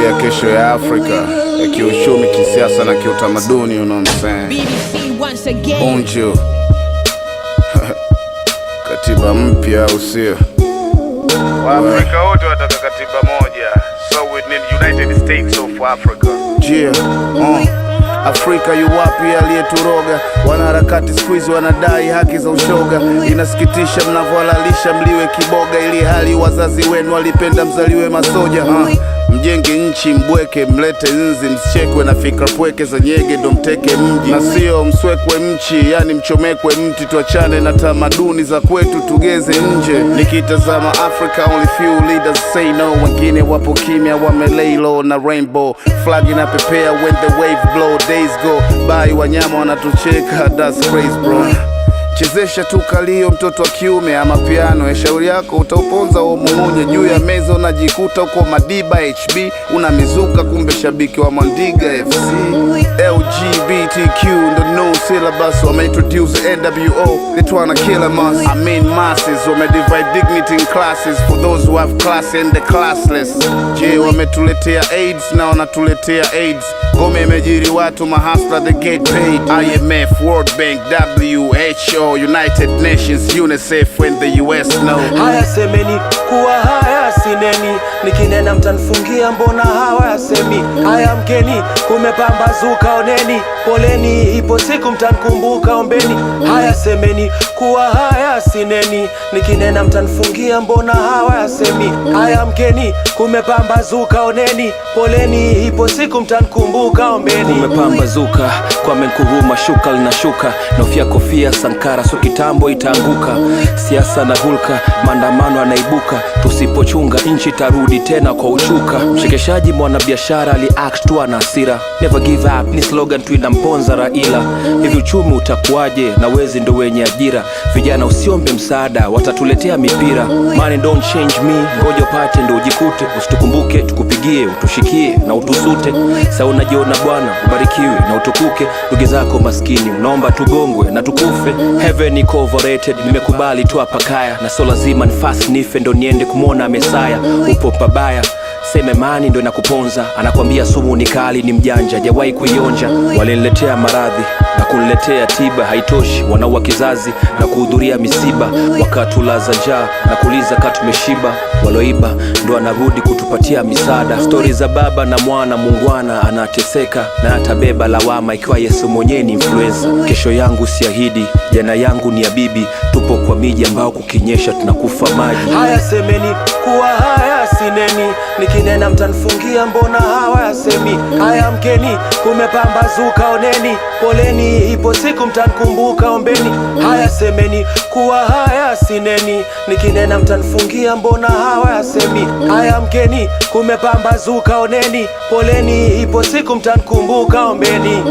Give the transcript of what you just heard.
kuangalia kesho ya Afrika ya kiuchumi, kisiasa na kiutamaduni, you know what I'm saying? Bonjour. Katiba mpya au sio? Waafrika wote wataka katiba moja. So we need United States of Africa. Afrika yuwapi aliyeturoga? Wanaharakati squeeze wanadai haki za ushoga. Inasikitisha mnavyohalalisha mliwe kiboga, ili hali wazazi wenu walipenda mzaliwe masoja. Mjenge nchi mbweke, mlete nzi, msichekwe na fikra pweke za nyege ndo mteke mji, na sio mswekwe mchi, yani mchomekwe mti. Tuachane na tamaduni za kwetu, tugeze nje. Nikitazama Africa, only few leaders say no. Wengine wapo kimya, wamelay low na rainbow flag inapepea when the wave blow. Days go by, wanyama wanatucheka, that's crazy bro. Chezesha tu kalio mtoto wa kiume ama piano, ya shauri yako utauponza wa mumunye. Juu ya meza unajikuta uko Madiba HB, unamizuka kumbe shabiki wa Mandiga FC. LGBTQ ndo no syllabus, wame introduce NWO, they tryna kill us. I mean masses, wame divide dignity in classes for those who have class and the classless. Je, wametuletea AIDS na wanatuletea AIDS. Gome imejiri watu mahasla, they get paid. IMF, World Bank, WHO, United Nations, UNICEF when the US know. Haya semeni kuwa haya sineni, nikinena mtanfungia mbona hawa yasemi. Haya mkeni kumepambazuka oneni, poleni ipo siku mtankumbuka ombeni. Haya semeni kuwa haya sineni, nikinena mtanfungia mbona hawa yasemi. Haya mkeni kumepambazuka oneni, poleni ipo siku mtankumbuka ombeni. Kumepambazuka kwa menkuhuma, shuka linashuka, nofia kofia Sankara, so kitambo itaanguka. Siasa na hulka, maandamano anaibuka, tusipochunga nchi tarudi tena kwa ushuka. Mshekeshaji mwanabiashara ali-act tu ana hasira, never give up ni slogan tu inamponza Raila. Hivi uchumi utakuwaje na wezi ndo wenye ajira? Vijana usiombe msaada, watatuletea mipira. Money don't change me, ngoja upate ndo ujikute. Usitukumbuke, tukupigie, utushikie na utusute. Sa unajiona bwana, ubarikiwe na utukuke. Ndugu zako maskini, unaomba tugongwe na tukufe. Heaven iko overrated, nimekubali tu hapa kaya, na so lazima nifast nife ndo niende kumwona Mesaya. Upo pabaya, seme mani ndo inakuponza, anakwambia sumu ni kali, ni mjanja, hajawahi kuionja. Waliniletea maradhi na kuniletea tiba, haitoshi wanaua kizazi na kuhudhuria misiba. Wakatulaza njaa na kuliza katumeshiba, waloiba ndo anarudi kutupatia misaada. Stori za baba na mwana, mungwana anateseka na atabeba lawama ikiwa Yesu mwenyewe ni influencer. Kesho yangu siahidi, jana yangu ni ya bibi, tupo kwa miji ambao kukinyesha tunakufa maji. Haya semeni kuwa haya sineni, nikinena mtanfungia mbona hawa yasemi. Haya mkeni kumepambazuka oneni, poleni ipo siku mtankumbuka ombeni. Haya semeni kuwa haya sineni, nikinena mtanfungia mbona hawa yasemi. Haya mkeni kumepambazuka oneni, poleni ipo siku mtankumbuka ombeni.